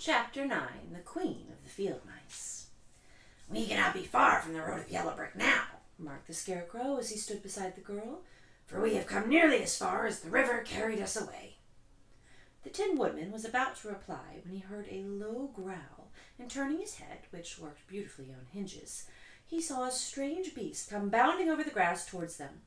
Chapter 9. The Queen of the Field Mice. "We cannot be far from the road of yellow brick now," remarked the Scarecrow as he stood beside the girl, "for we have come nearly as far as the river carried us away." The Tin Woodman was about to reply when he heard a low growl, and turning his head, which worked beautifully on hinges, he saw a strange beast come bounding over the grass towards them.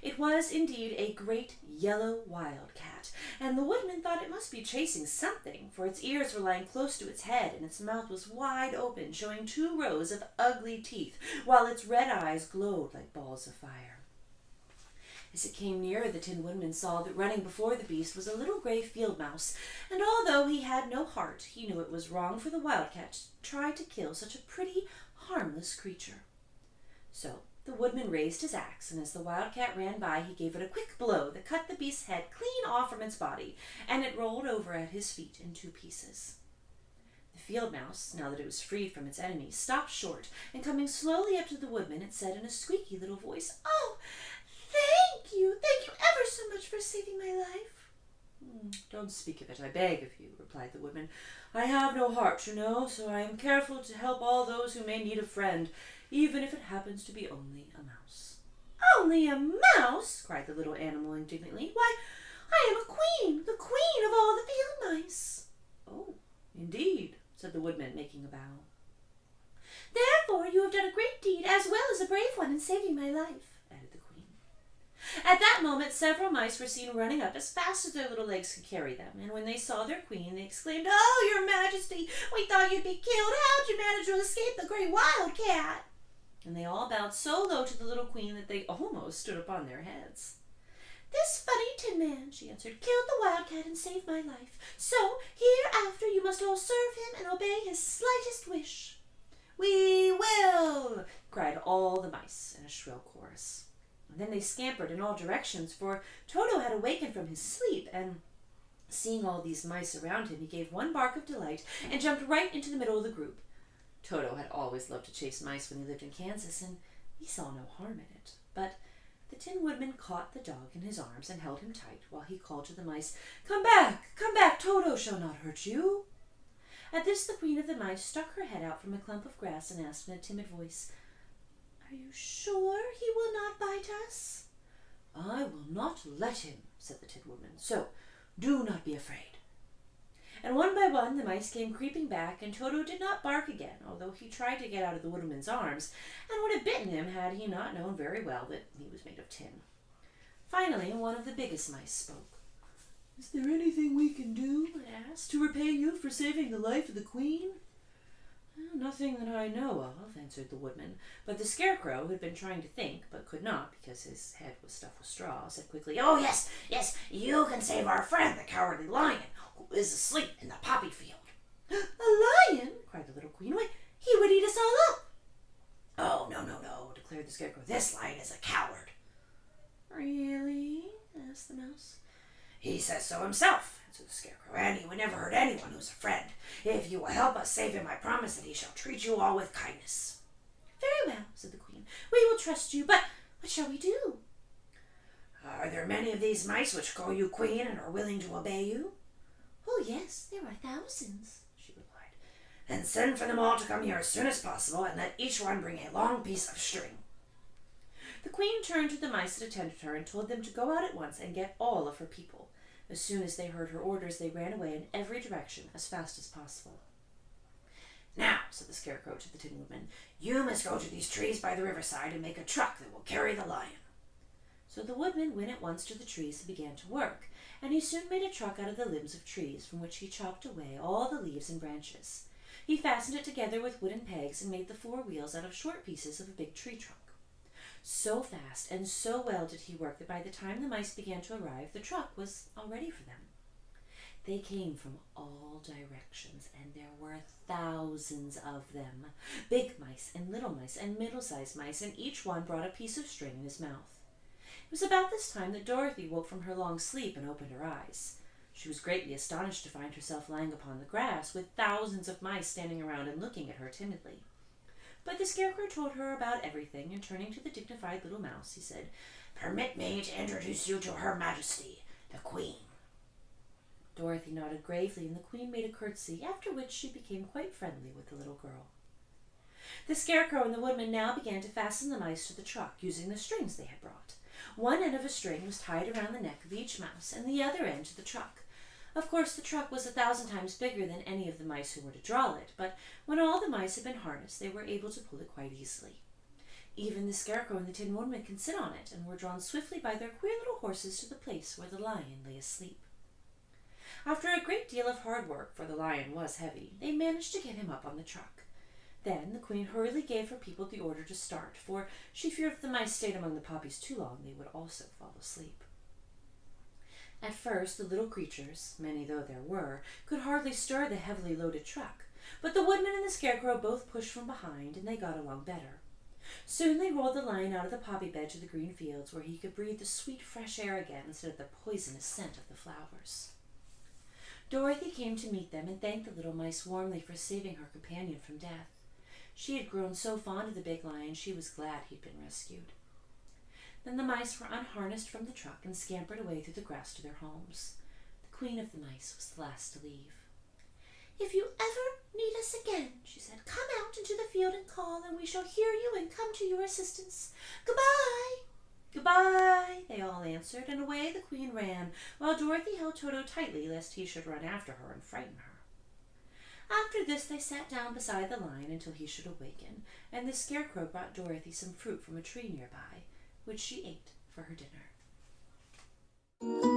It was indeed a great yellow wildcat, and the Woodman thought it must be chasing something, for its ears were lying close to its head, and its mouth was wide open, showing 2 rows of ugly teeth, while its red eyes glowed like balls of fire. As it came nearer, the Tin Woodman saw that running before the beast was a little gray field mouse, and although he had no heart, he knew it was wrong for the wildcat to try to kill such a pretty, harmless creature. So the Woodman raised his axe, and as the wildcat ran by, he gave it a quick blow that cut the beast's head clean off from its body, and it rolled over at his feet in 2 pieces. The field mouse, now that it was freed from its enemy, stopped short, and coming slowly up to the Woodman, it said in a squeaky little voice, "Oh, thank you ever so much for saving my life." "Don't speak of it, I beg of you," replied the Woodman. "I have no heart, you know, so I am careful to help all those who may need a friend, even if it happens to be only a mouse." "Only a mouse?" cried the little animal indignantly. "Why, I am a queen, the queen of all the field mice." "Oh, indeed," said the Woodman, making a bow. "Therefore you have done a great deed, as well as a brave one, in saving my life," added the queen. At that moment several mice were seen running up as fast as their little legs could carry them, and when they saw their queen, they exclaimed, "Oh, your majesty, we thought you'd be killed. How'd you manage to escape the great wildcat?" And they all bowed so low to the little queen that they almost stood upon their heads. "This funny Tin Man," she answered, "killed the wildcat and saved my life. So hereafter you must all serve him and obey his slightest wish." "We will!" cried all the mice in a shrill chorus. And then they scampered in all directions, for Toto had awakened from his sleep, and seeing all these mice around him, he gave one bark of delight and jumped right into the middle of the group. Toto had always loved to chase mice when he lived in Kansas, and he saw no harm in it. But the Tin Woodman caught the dog in his arms and held him tight while he called to the mice, come back, Toto shall not hurt you." At this the Queen of the Mice stuck her head out from a clump of grass and asked in a timid voice, "Are you sure he will not bite us?" "I will not let him," said the Tin Woodman, "so do not be afraid." And one by one the mice came creeping back, and Toto did not bark again, although he tried to get out of the Woodman's arms, and would have bitten him had he not known very well that he was made of tin. Finally, one of the biggest mice spoke. "Is there anything we can do," it asked, "to repay you for saving the life of the Queen?" "Nothing that I know of," answered the Woodman, but the Scarecrow, who had been trying to think, but could not because his head was stuffed with straw, said quickly, "Oh, yes, you can save our friend, the Cowardly Lion, who is asleep in the poppy field." "A lion?" cried the little Queen. "Why, he would eat us all up." "Oh, no," declared the Scarecrow. "This lion is a coward." "Really?" asked the mouse. "He says so himself," answered the Scarecrow, "and he would never hurt anyone who's a friend. If you will help us save him, I promise that he shall treat you all with kindness." "Very well," said the Queen. "We will trust you, but what shall we do?" "Are there many of these mice which call you Queen and are willing to obey you?" "Oh, yes, there are thousands," she replied. "Then send for them all to come here as soon as possible, and let each one bring a long piece of string." The Queen turned to the mice that attended her and told them to go out at once and get all of her people. As soon as they heard her orders, they ran away in every direction as fast as possible. "Now," said the Scarecrow to the Tin Woodman, "you must go to these trees by the riverside and make a truck that will carry the lion." So the Woodman went at once to the trees and began to work, and he soon made a truck out of the limbs of trees, from which he chopped away all the leaves and branches. He fastened it together with wooden pegs and made the 4 wheels out of short pieces of a big tree trunk. So fast and so well did he work that by the time the mice began to arrive, the truck was all ready for them. They came from all directions, and there were thousands of them, big mice and little mice and middle-sized mice, and each one brought a piece of string in his mouth. It was about this time that Dorothy woke from her long sleep and opened her eyes. She was greatly astonished to find herself lying upon the grass, with thousands of mice standing around and looking at her timidly. But the Scarecrow told her about everything, and turning to the dignified little mouse, he said, "Permit me to introduce you to Her Majesty, the Queen." Dorothy nodded gravely, and the Queen made a curtsy, after which she became quite friendly with the little girl. The Scarecrow and the Woodman now began to fasten the mice to the truck, using the strings they had brought. One end of a string was tied around the neck of each mouse, and the other end to the truck. Of course, the truck was 1,000 times bigger than any of the mice who were to draw it, but when all the mice had been harnessed, they were able to pull it quite easily. Even the Scarecrow and the Tin Woodman could sit on it, and were drawn swiftly by their queer little horses to the place where the lion lay asleep. After a great deal of hard work, for the lion was heavy, they managed to get him up on the truck. Then the Queen hurriedly gave her people the order to start, for she feared if the mice stayed among the poppies too long, they would also fall asleep. At first, the little creatures, many though there were, could hardly stir the heavily loaded truck, but the Woodman and the Scarecrow both pushed from behind, and they got along better. Soon they rolled the lion out of the poppy bed to the green fields, where he could breathe the sweet fresh air again instead of the poisonous scent of the flowers. Dorothy came to meet them and thanked the little mice warmly for saving her companion from death. She had grown so fond of the big lion she was glad he'd been rescued. Then the mice were unharnessed from the truck and scampered away through the grass to their homes. The Queen of the Mice was the last to leave. "If you ever need us again," she said, "come out into the field and call, and we shall hear you and come to your assistance. Goodbye!" "Goodbye!" they all answered, and away the Queen ran, while Dorothy held Toto tightly lest he should run after her and frighten her. After this they sat down beside the lion until he should awaken, and the Scarecrow brought Dorothy some fruit from a tree nearby, which she ate for her dinner.